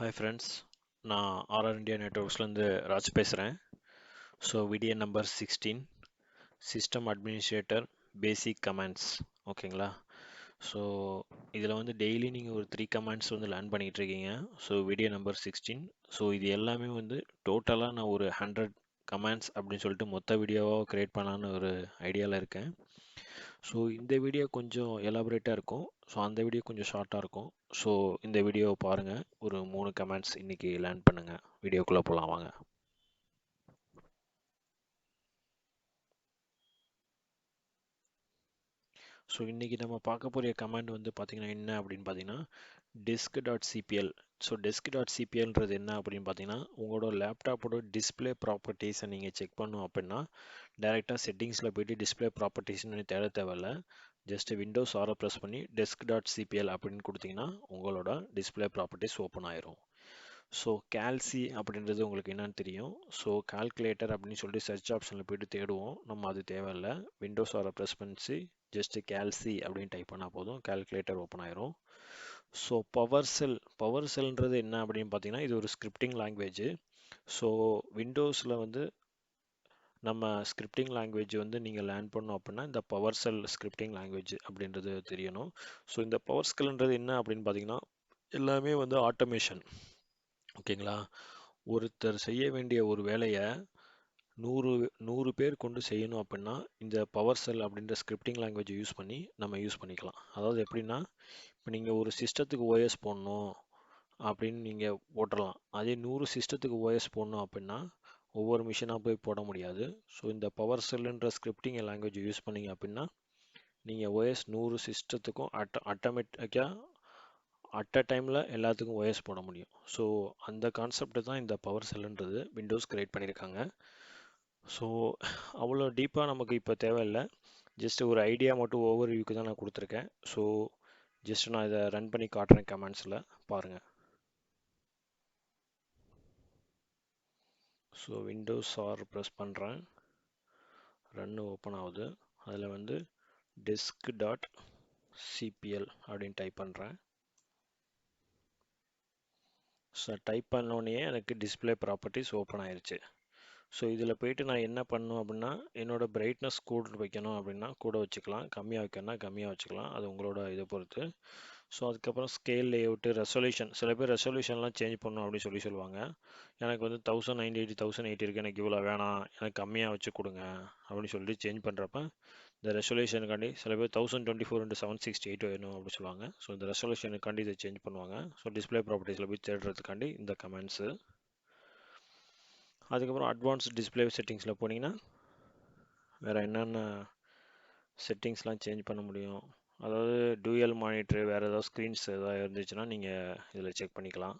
Hi friends, நான் RR India Networksலேருந்து ராஜ் பேசுகிறேன். So video number 16 system administrator basic commands ஓகேங்களா. ஸோ இதில் வந்து டெய்லி நீங்கள் ஒரு 3 கமாண்ட்ஸ் வந்து லேர்ன் பண்ணிகிட்டு இருக்கீங்க. So video number 16. ஸோ இது எல்லாமே வந்து டோட்டலாக நான் ஒரு 100 கமாண்ட்ஸ் அப்படின்னு சொல்லிட்டு மொத்த வீடியோவாக க்ரியேட் பண்ணலான்னு ஒரு ஐடியாவில் இருக்கேன். ஸோ இந்த வீடியோ கொஞ்சம் எலாபரேட்டாக இருக்கும். ஸோ அந்த வீடியோ கொஞ்சம் ஷார்ட்டாக இருக்கும். ஸோ இந்த வீடியோவை பாருங்கள். ஒரு 3 கமெண்ட்ஸ் இன்றைக்கி லேர்ன் பண்ணுங்கள். வீடியோக்குள்ளே போகலாம் வாங்க. ஸோ இன்றைக்கி நம்ம பார்க்க போகிற கமெண்ட் வந்து பார்த்திங்கன்னா என்ன அப்படின்னு பார்த்தீங்கன்னா disk.cpl. ஸோ disk.cplன்றது என்ன அப்படின்னு பார்த்தீங்கன்னா உங்களோட லேப்டாப்போட டிஸ்பிளே ப்ராப்பர்ட்டிஸை நீங்கள் செக் பண்ணணும் அப்படின்னா டைரெக்டாக செட்டிங்ஸில் போய்ட்டு டிஸ்பிளே ப்ராப்பர்ட்டிஸ்னு தேவையில்ல. ஜஸ்ட் விண்டோஸ் ஆரை ப்ரெஸ் பண்ணி disk.cpl அப்படின்னு கொடுத்தீங்கன்னா உங்களோட டிஸ்பிளே ப்ராப்பர்ட்டிஸ் ஓப்பன் ஆயிரும். ஸோ கேல்சி அப்படின்றது உங்களுக்கு என்னன்னு தெரியும். ஸோ கால்குலேட்டர் அப்படின்னு சொல்லிட்டு சர்ச் ஆப்ஷனில் போய்ட்டு தேடுவோம். நம்ம அது தேவையில்லை. விண்டோஸ் ஆரை ப்ரெஸ் பண்ணிச்சு ஜஸ்ட் கேல்சி அப்படின்னு டைப் பண்ணால் போதும், கால்குலேட்டர் ஓப்பன் ஆயிரும். ஸோ பவர் செல்ன்றது என்ன அப்படின்னு பார்த்தீங்கன்னா இது ஒரு ஸ்கிரிப்டிங் லாங்குவேஜ். ஸோ விண்டோஸில் வந்து நம்ம ஸ்கிரிப்டிங் லாங்குவேஜ் வந்து நீங்கள் லேர்ன் பண்ணோம் அப்படின்னா இந்த பவர் செல் ஸ்கிரிப்டிங் லாங்குவேஜ் அப்படின்றது தெரியணும். ஸோ இந்த பவர் செல்ன்றது என்ன அப்படின்னு பார்த்தீங்கன்னா எல்லாமே வந்து ஆட்டோமேஷன் ஓகேங்களா. ஒருத்தர் செய்ய வேண்டிய ஒரு வேலையை 100 பேர் கொண்டு செய்யணும் அப்படின்னா இந்த பவர் செல் அப்படின்ற ஸ்கிரிப்டிங் லாங்குவேஜ் யூஸ் பண்ணி நம்ம யூஸ் பண்ணிக்கலாம். அதாவது எப்படின்னா இப்போ நீங்கள் ஒரு சிஸ்டத்துக்கு ஓஎஸ் போடணும் அப்படின்னு நீங்கள் போட்டுடலாம். அதே 100 சிஸ்டத்துக்கு ஓஎஸ் போடணும் அப்படின்னா ஒவ்வொரு மிஷினாக போய் போட முடியாது. ஸோ இந்த பவர் செல்லுன்ற ஸ்கிரிப்டிங் லாங்குவேஜ் யூஸ் பண்ணீங்க அப்படின்னா நீங்கள் ஓஎஸ் 100 சிஸ்டத்துக்கும் ஆட்டோமேட்டிக்காக அட் அ டைமில் எல்லாத்துக்கும் ஓஎஸ் போட முடியும். ஸோ அந்த கான்செப்ட் தான் இந்த பவர் செல்லுன்றது விண்டோஸ் கிரியேட் பண்ணியிருக்காங்க. ஸோ அவ்வளோ டீப்பாக நமக்கு இப்போ தேவையில்லை. ஜஸ்ட் ஒரு ஐடியா மட்டும் ஓவர் வியூக்கு தான் நான் கொடுத்துருக்கேன். ஸோ ஜஸ்ட் நான் இதை ரன் பண்ணி காட்டுறேன். கமெண்ட்ஸில் பாருங்கள். ஸோ விண்டோஸ் ஆர் ப்ரெஸ் பண்ணுறேன், ரன் ஓப்பன் ஆகுது. அதில் வந்து disk.cpl அப்படின்னு டைப் பண்ணுறேன். ஸோ டைப் பண்ணோடனே எனக்கு டிஸ்பிளே ப்ராப்பர்ட்டிஸ் ஓப்பன் ஆயிடுச்சு. ஸோ இதில் போயிட்டு நான் என்ன பண்ணணும் அப்படின்னா என்னோடய பிரைட்னஸ் கூட வைக்கணும் அப்படின்னா கூட வச்சுக்கலாம், கம்மியாக வைக்கணும்னா கம்மியாக வச்சுக்கலாம், அது உங்களோட இதை பொறுத்து. ஸோ அதுக்கப்புறம் ஸ்கேல் லேஅவுட்டு ரெசல்யூஷன், சில பேர் ரெசல்யூஷன்லாம் சேஞ்ச் பண்ணணும் அப்படின்னு சொல்லுவாங்க. எனக்கு வந்து 1080 1080 இருக்குது, எனக்கு இவ்வளோ வேணாம், எனக்கு கம்மியாக வச்சு கொடுங்க அப்படின்னு சொல்லிட்டு சேஞ்ச் பண்ணுறப்ப இந்த ரெசல்யூஷனுக்காண்டி சில பேர் 1024x768 வேணும் அப்படின்னு சொல்லுவாங்க. ஸோ இந்த ரெசல்யூஷனுக்காண்டி இதை சேஞ்ச் பண்ணுவாங்க. ஸோ டிஸ்பிளே ப்ராப்பர்ட்டிஸில் போய் தேடுறதுக்காண்டி இந்த கமெண்ட்ஸு. அதுக்கப்புறம் அட்வான்ஸ் டிஸ்பிளே செட்டிங்ஸில் போனீங்கன்னா வேறு என்னென்ன செட்டிங்ஸ்லாம் சேஞ்ச் பண்ண முடியும், அதாவது டூயல் மானிட்ரு, வேறு ஏதாவது ஸ்க்ரீன்ஸ் ஏதாவது இருந்துச்சுன்னா நீங்கள் இதில் செக் பண்ணிக்கலாம்.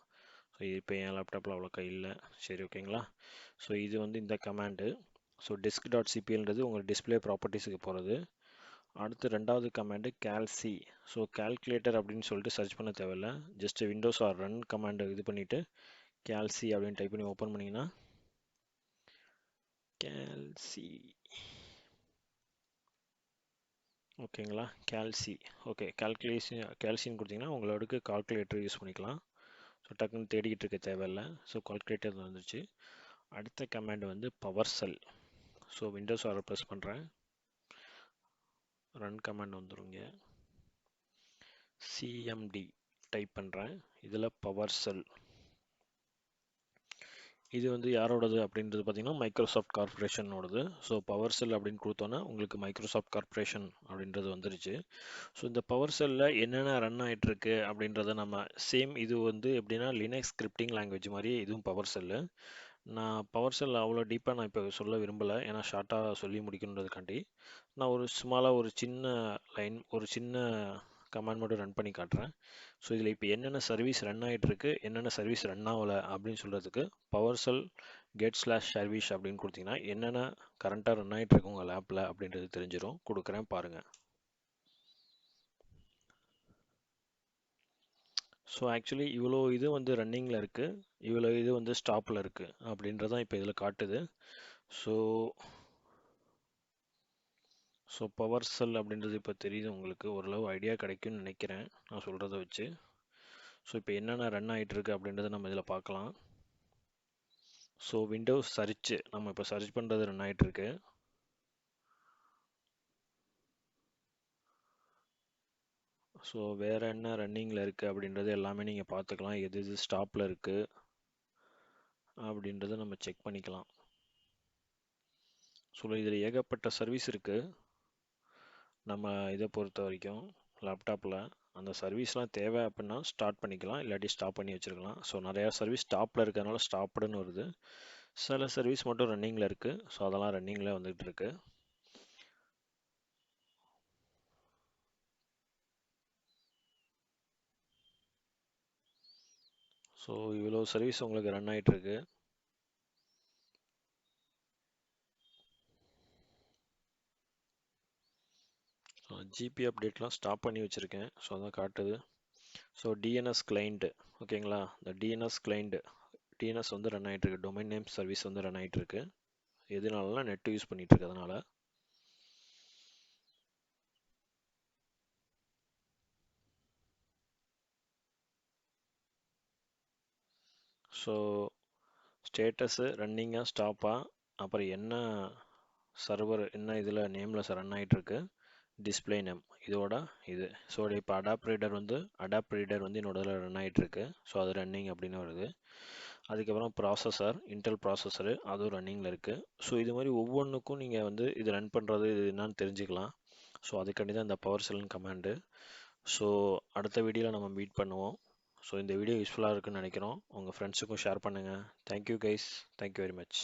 ஸோ இது இப்போ என் லேப்டாப்பில் அவ்வளோக்கா இல்லை. சரி ஓகேங்களா. ஸோ இது வந்து இந்த கமாண்டு. ஸோ disk.cpல்ன்றது உங்கள் டிஸ்பிளே ப்ராப்பர்ட்டிஸுக்கு போகிறது. அடுத்து ரெண்டாவது கமாண்டு கேல்சி. ஸோ கால்குலேட்டர் அப்படின்னு சொல்லிட்டு சர்ச் பண்ண தேவையில்லை. Just Windows R run command இது பண்ணிவிட்டு கேல்சி அப்படின்னு டைப் பண்ணி ஓப்பன் பண்ணிங்கன்னா கேல்சி ஓகேங்களா. கேல்சி ஓகே கேல்சின்னு கொடுத்தீங்கன்னா உங்களோட கால்குலேட்டர் யூஸ் பண்ணிக்கலாம். ஸோ டக்குன்னு தேடிக்கிட்டு இருக்க தேவையில்லை. ஸோ கால்குலேட்டர் வந்துச்சு. அடுத்த கமாண்ட் வந்து பவர் செல். ஸோ விண்டோஸ் ஆர் ப்ரெஸ் பண்ணுறேன், ரன் கமாண்ட் வந்துருங்க. சிஎம்டி டைப் பண்ணுறேன், இதில் பவர் செல். இது வந்து யாரோடது அப்படின்றது பார்த்தீங்கன்னா மைக்ரோசாஃப்ட் கார்பரேஷனோடது. ஸோ பவர் செல் அப்படின்னு கொடுத்தோன்னா உங்களுக்கு மைக்ரோசாஃப்ட் கார்பரேஷன் அப்படின்றது வந்துருச்சு. ஸோ இந்த பவர் செல்லில் என்னென்ன ரன் ஆகிட்டுருக்கு அப்படின்றத நம்ம சேம் இது வந்து எப்படின்னா லினக்ஸ் ஸ்கிரிப்டிங் லாங்குவேஜ் மாதிரி இதுவும் பவர் செல்லு. நான் பவர் செல் அவ்வளோ டீப்பாக நான் இப்போ சொல்ல விரும்பலை, ஏன்னா ஷார்ட்டாக சொல்லி முடிக்கணுன்றதுக்காண்டி நான் ஒரு ஸ்மாலாக ஒரு சின்ன லைன் ஒரு சின்ன கமாண்ட் மட்டும் ரன் பண்ணி காட்டுறேன். ஸோ இதில் இப்போ என்னென்ன சர்வீஸ் ரன் ஆகிட்டுருக்கு, என்னென்ன சர்வீஸ் ரன் ஆகலை அப்படின்னு சொல்கிறதுக்கு பவர் செல் get/service அப்படின்னு கொடுத்தீங்கன்னா என்னென்ன கரண்ட்டாக ரன் ஆகிட்டுருக்கு உங்கள் லேப்பில் அப்படின்றது தெரிஞ்சிடும். கொடுக்குறேன் பாருங்கள். ஸோ ஆக்சுவலி இவ்வளோ இது வந்து ரன்னிங்கில் இருக்குது, இவ்வளோ இது வந்து ஸ்டாப்பில் இருக்குது அப்படின்றதான் இப்போ இதில் காட்டுது. ஸோ பவர் செல் அப்படின்றது இப்போ தெரியுது உங்களுக்கு, ஓரளவு ஐடியா கிடைக்கும்னு நினைக்கிறேன் நான் சொல்கிறத வச்சு. ஸோ இப்போ என்னென்ன ரன் ஆகிட்டு இருக்கு அப்படின்றத நம்ம இதில் பார்க்கலாம். ஸோ விண்டோஸ் சர்ச் நம்ம இப்போ சர்ச் பண்ணுறது ரன் ஆகிட்டு இருக்கு. ஸோ வேறு என்ன ரன்னிங்கில் இருக்குது அப்படின்றது எல்லாமே நீங்கள் பார்த்துக்கலாம். எது எது ஸ்டாப்பில் இருக்குது அப்படின்றத நம்ம செக் பண்ணிக்கலாம். ஸோ இதில் ஏகப்பட்ட சர்வீஸ் இருக்குது. நம்ம இதை பொறுத்த வரைக்கும் லேப்டாப்பில் அந்த சர்வீஸ்லாம் தேவை அப்படின்னா ஸ்டார்ட் பண்ணிக்கலாம், இல்லாட்டி ஸ்டாப் பண்ணி வச்சுருக்கலாம். ஸோ நிறையா சர்வீஸ் ஸ்டாப்பில் இருக்கிறதுனால ஸ்டாப்டுன்னு வருது. சில சர்வீஸ் மட்டும் ரன்னிங்கில் இருக்குது. ஸோ அதெல்லாம் ரன்னிங்கில் வந்துகிட்டு இருக்கு. ஸோ இவ்வளோ சர்வீஸ் உங்களுக்கு ரன் ஆகிட்டு இருக்கு. ஜிபி அப்டேட்லாம் ஸ்டாப் பண்ணி வச்சுருக்கேன். ஸோ அதான் காட்டுது. ஸோ டிஎன்எஸ் கிளைண்ட்டு ஓகேங்களா, இந்த டிஎன்எஸ் கிளைண்ட்டு டிஎன்எஸ் வந்து ரன் ஆகிட்டு இருக்கு. டொமைன் நேம் சர்வீஸ் வந்து ரன் ஆகிட்டு இருக்கு. எதனாலனா நெட் யூஸ் பண்ணிட்டு இருக்கிறதுனால. ஸோ ஸ்டேட்டஸு ரன்னிங்காக ஸ்டாப்பா, அப்புறம் என்ன சர்வர் என்ன இதில் நேமில் ரன் ஆகிட்டு இருக்கு, டிஸ்பிளே நேம் இதோட இது. ஸோ இப்போ அடாப்ட் ரீடர் வந்து என்னோட இதில் ரன் ஆகிட்டு இருக்கு. ஸோ அது ரன்னிங் அப்படின்னு வருது. அதுக்கப்புறம் ப்ராசஸர் இன்டெல் ப்ராசஸரு அதுவும் ரன்னிங்கில் இருக்குது. ஸோ இது மாதிரி ஒவ்வொன்றுக்கும் நீங்கள் வந்து இது ரன் பண்ணுறது இது என்னன்னு தெரிஞ்சுக்கலாம். ஸோ அதுக்காண்டி தான் இந்த பவர் செல்லுன்னு கமாண்டு. ஸோ அடுத்த வீடியோவில் நம்ம மீட் பண்ணுவோம். ஸோ இந்த வீடியோ யூஸ்ஃபுல்லாக இருக்குன்னு நினைக்கிறோம். உங்கள் ஃப்ரெண்ட்ஸுக்கும் ஷேர் பண்ணுங்கள். Thank you guys. Thank you very much.